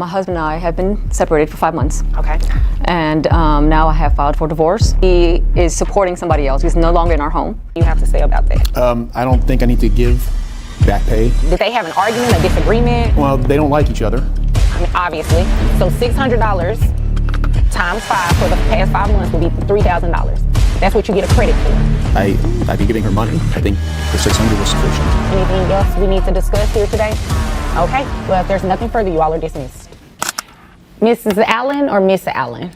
my husband and I have been separated for 5 months. Okay. And now I have filed for divorce. He is supporting somebody else. He's no longer in our home. You have to say about that. I don't think I need to give back pay. Did they have an argument, a disagreement? Well, they don't like each other. I mean, obviously. So $600 times 5 for the past 5 months would be $3,000. That's what you get a credit for. I've been giving her money. I think the 600 was sufficient. Anything else we need to discuss here today? Okay. Well, if there's nothing further, you all are dismissed. Mrs. Allen or Miss Allen?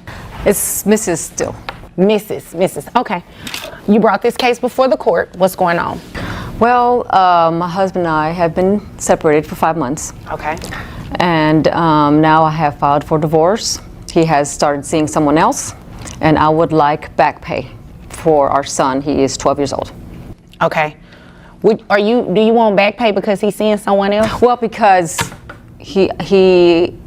It's Mrs. still. Mrs. Okay. You brought this case before the court. What's going on? Well, my husband and I have been separated for 5 months. Okay. And now I have filed for divorce. He has started seeing someone else, and I would like back pay for our son. He is 12 years old. Okay. Do you want back pay because he's seeing someone else? Well, because he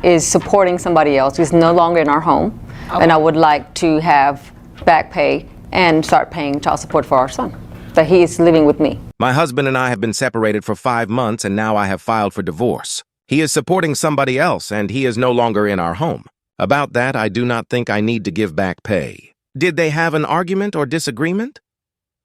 is supporting somebody else. He's no longer in our home. Okay. And I would like to have back pay and start paying child support for our son, that he is living with me. My husband and I have been separated for 5 months, and now I have filed for divorce. He is supporting somebody else, and he is no longer in our home. About that, I do not think I need to give back pay. Did they have an argument or disagreement?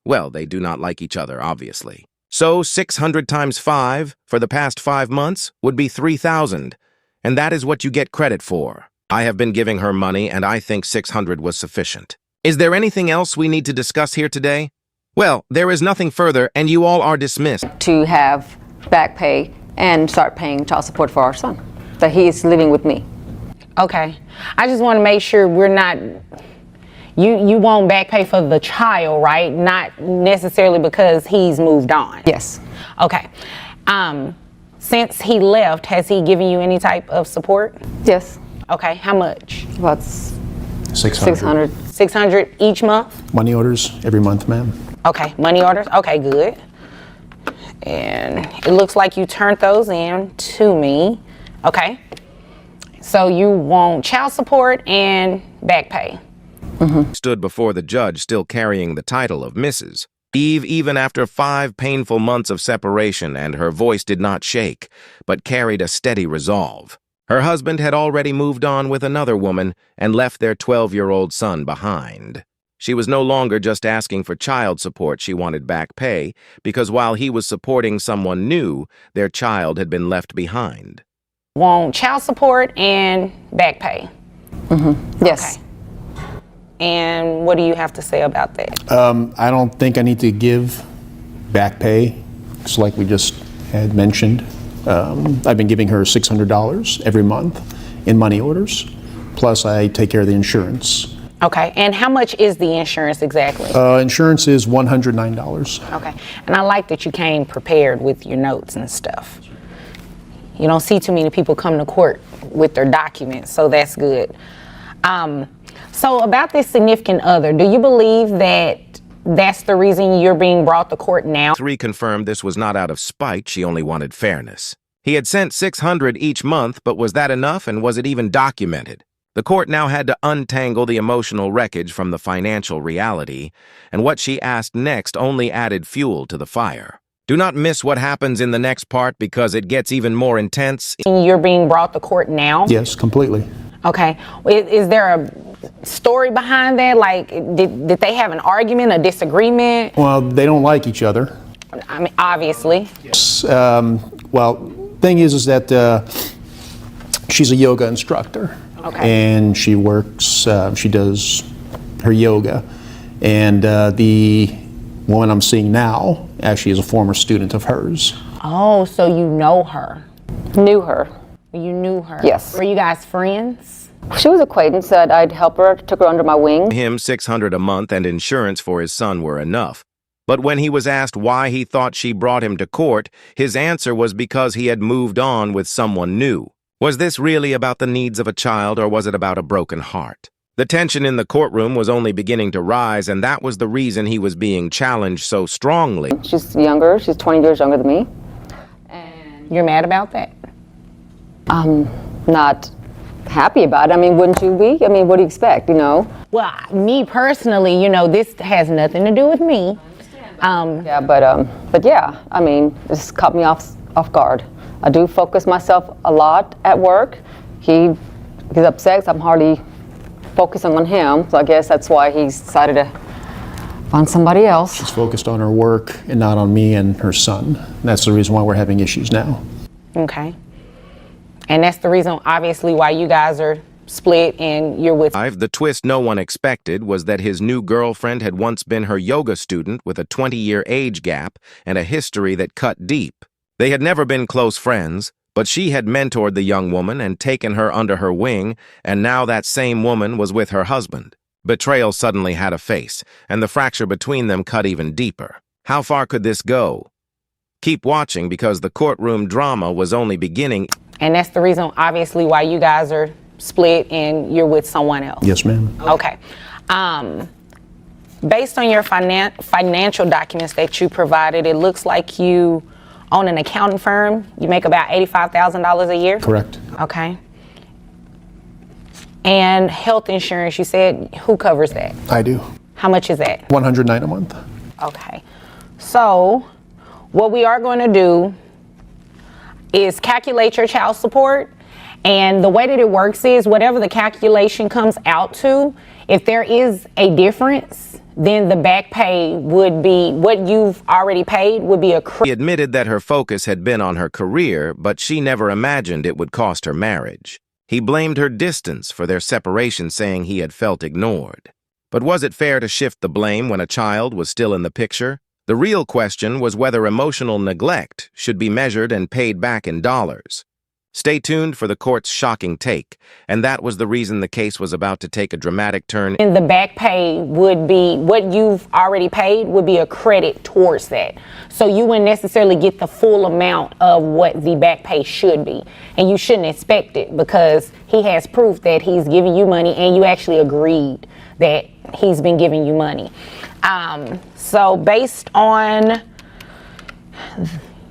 Well, they do not like each other, obviously. So 600 times 5 for the past 5 months would be 3,000, and that is what you get credit for. I have been giving her money, and I think 600 was sufficient. Is there anything else we need to discuss here today? Well, there is nothing further, and you all are dismissed. To have back pay and start paying child support for our son, that he is living with me. Okay. I just want to make sure we're not... You want back pay for the child, right? Not necessarily because he's moved on. Yes. Okay. Since he left, has he given you any type of support? Yes. Okay. How much? About 600. 600 each month? Money orders every month, ma'am. Okay. Money orders? Okay, good. And it looks like you turned those in to me. Okay. So you want child support and back pay. Stood before the judge still carrying the title of Mrs. Eve, even after 5 painful months of separation, and her voice did not shake, but carried a steady resolve. Her husband had already moved on with another woman and left their 12-year-old son behind. She was no longer just asking for child support, she wanted back pay, because while he was supporting someone new, their child had been left behind. Want child support and back pay. Yes. Okay. And what do you have to say about that? I don't think I need to give back pay. It's like we just had mentioned. I've been giving her $600 every month in money orders. Plus, I take care of the insurance. Okay. And how much is the insurance exactly? Insurance is $109. Okay. And I like that you came prepared with your notes and stuff. You don't see too many people come to court with their documents, so that's good. So about this significant other, do you believe that that's the reason you're being brought to court now? 3 confirmed this was not out of spite, she only wanted fairness. He had sent 600 each month, but was that enough, and was it even documented? The court now had to untangle the emotional wreckage from the financial reality, and what she asked next only added fuel to the fire. Do not miss what happens in the next part, because it gets even more intense. You're being brought to court now? Yes, completely. Okay. Is there a story behind that? Like, did they have an argument, a disagreement? Well, they don't like each other. I mean, obviously. Well, thing is that she's a yoga instructor. Okay. And she works, she does her yoga. And the woman I'm seeing now actually is a former student of hers. Oh, so you know her. Knew her. You knew her? Yes. Were you guys friends? She was acquaintance that I'd help her, took her under my wing. Him $600 a month and insurance for his son were enough. But when he was asked why he thought she brought him to court, his answer was because he had moved on with someone new. Was this really about the needs of a child, or was it about a broken heart? The tension in the courtroom was only beginning to rise, and that was the reason he was being challenged so strongly. She's younger. She's 20 years younger than me. And you're mad about that? I'm not happy about it. I mean, wouldn't you be? I mean, what do you expect, you know? Well, me personally, you know, this has nothing to do with me. Yeah, but yeah, I mean, this caught me off guard. I do focus myself a lot at work. he gets upset. I'm hardly focusing on him, so I guess that's why he's decided to find somebody else. She's focused on her work and not on me and her son. That's the reason why we're having issues now. Okay. And that's the reason, obviously, why you guys are split and you're with... The twist no one expected was that his new girlfriend had once been her yoga student with a 20-year age gap and a history that cut deep. They had never been close friends, but she had mentored the young woman and taken her under her wing, and now that same woman was with her husband. Betrayal suddenly had a face, and the fracture between them cut even deeper. How far could this go? Keep watching, because the courtroom drama was only beginning. And that's the reason, obviously, why you guys are split and you're with someone else. Yes, ma'am. Okay. Based on your financial documents that you provided, it looks like you own an accounting firm. You make about $85,000 a year? Correct. Okay. And health insurance, you said, who covers that? I do. How much is that? $109 a month. Okay. So what we are going to do is calculate your child support. And the way that it works is whatever the calculation comes out to, if there is a difference, then the back pay would be what you've already paid would be a He admitted that her focus had been on her career, but she never imagined it would cost her marriage. He blamed her distance for their separation, saying he had felt ignored. But was it fair to shift the blame when a child was still in the picture? The real question was whether emotional neglect should be measured and paid back in dollars. Stay tuned for the court's shocking take, and that was the reason the case was about to take a dramatic turn. And the back pay would be what you've already paid would be a credit towards that. So you wouldn't necessarily get the full amount of what the back pay should be. And you shouldn't expect it because he has proof that he's giving you money and you actually agreed that he's been giving you money. So based on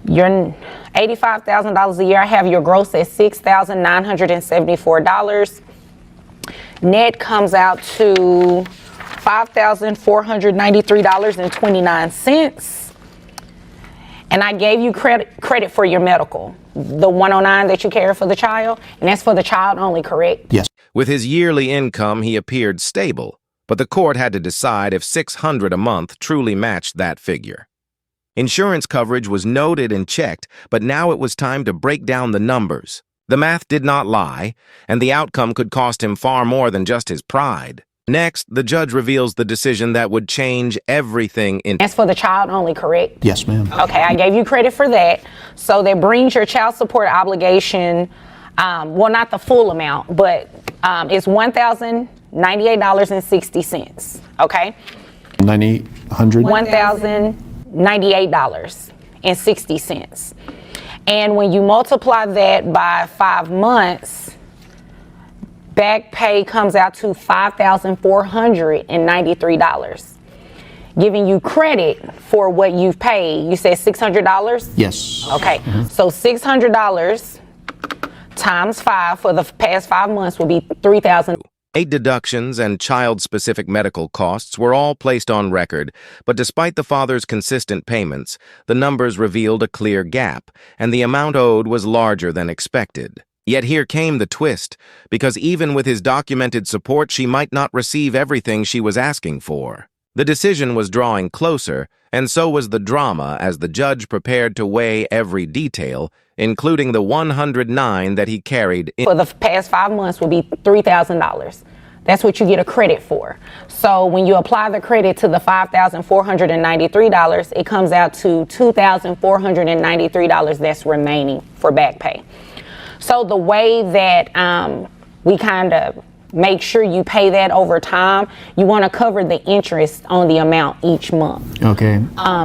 your $85,000 a year, I have your gross at $6,974. Net comes out to $5,493.29. And I gave you credit for your medical, the 109 that you carry for the child, and that's for the child only, correct? Yes. With his yearly income, he appeared stable, but the court had to decide if $600 a month truly matched that figure. Insurance coverage was noted and checked, but now it was time to break down the numbers. The math did not lie, and the outcome could cost him far more than just his pride. Next, the judge reveals the decision that would change everything in... That's for the child only, correct? Yes, ma'am. Okay, I gave you credit for that. So that brings your child support obligation, well, not the full amount, but it's $1,098.60, okay? $1,098.60. And when you multiply that by 5 months, back pay comes out to $5,493, giving you credit for what you've paid. You said $600? Yes. Okay, so $600 times 5 for the past 5 months will be $3,000. 8 deductions and child-specific medical costs were all placed on record, but despite the father's consistent payments, the numbers revealed a clear gap, and the amount owed was larger than expected. Yet here came the twist, because even with his documented support, she might not receive everything she was asking for. The decision was drawing closer, and so was the drama as the judge prepared to weigh every detail, including the 109 that he carried in. For the past 5 months will be $3,000. That's what you get a credit for. So when you apply the credit to the $5,493, it comes out to $2,493 that's remaining for back pay. So the way that we kind of make sure you pay that over time, you want to cover the interest on the amount each month. Okay.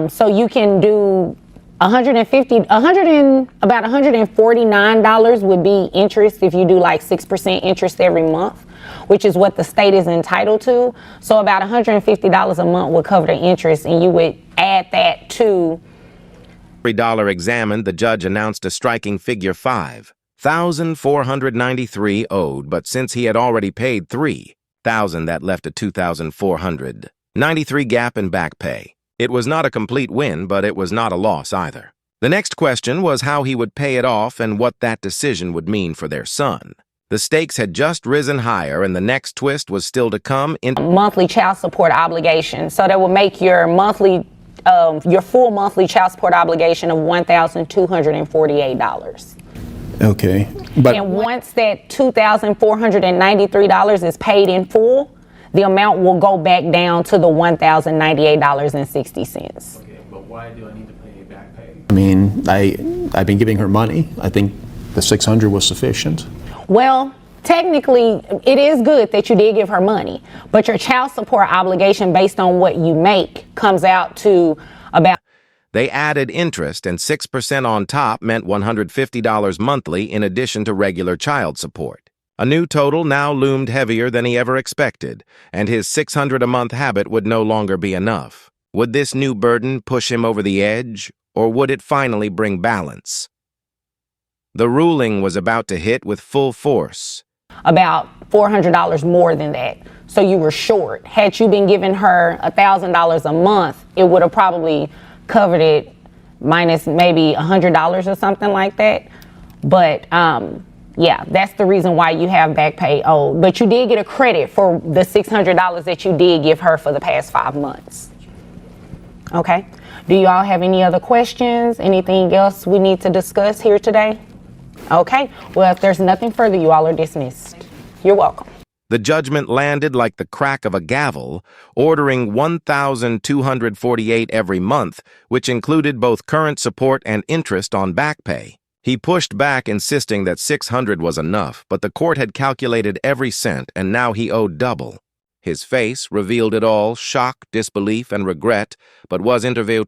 So you can do about $149 would be interest if you do like 6% interest every month, which is what the state is entitled to. So about $150 a month would cover the interest, and you would add that to. Every dollar examined, the judge announced a striking figure: $5,493 owed, but since he had already paid $3,000, that left a $2,493 gap in back pay. It was not a complete win, but it was not a loss either. The next question was how he would pay it off and what that decision would mean for their son. The stakes had just risen higher, and the next twist was still to come. Monthly child support obligation. So that will make your full monthly child support obligation of $1,248. Okay, but And once that $2,493 is paid in full, the amount will go back down to the $1,098.60. Okay, but why do I need to pay back pay? I mean, I've been giving her money. I think the 600 was sufficient. Well, technically, it is good that you did give her money, but your child support obligation based on what you make comes out to about. They added interest, and 6% on top meant $150 monthly in addition to regular child support. A new total now loomed heavier than he ever expected, and his $600 a month habit would no longer be enough. Would this new burden push him over the edge, or would it finally bring balance? The ruling was about to hit with full force. About $400 more than that. So you were short. Had you been giving her $1,000 a month, it would have probably covered it minus maybe $100 or something like that. But yeah, that's the reason why you have back pay owed. But you did get a credit for the $600 that you did give her for the past 5 months. Okay. Do you all have any other questions? Anything else we need to discuss here today? Okay. Well, if there's nothing further, you all are dismissed. You're welcome. The judgment landed like the crack of a gavel, ordering $1,248 every month, which included both current support and interest on back pay. He pushed back, insisting that $600 was enough, but the court had calculated every cent, and now he owed double. His face revealed it all, shock, disbelief, and regret, but was interviewed.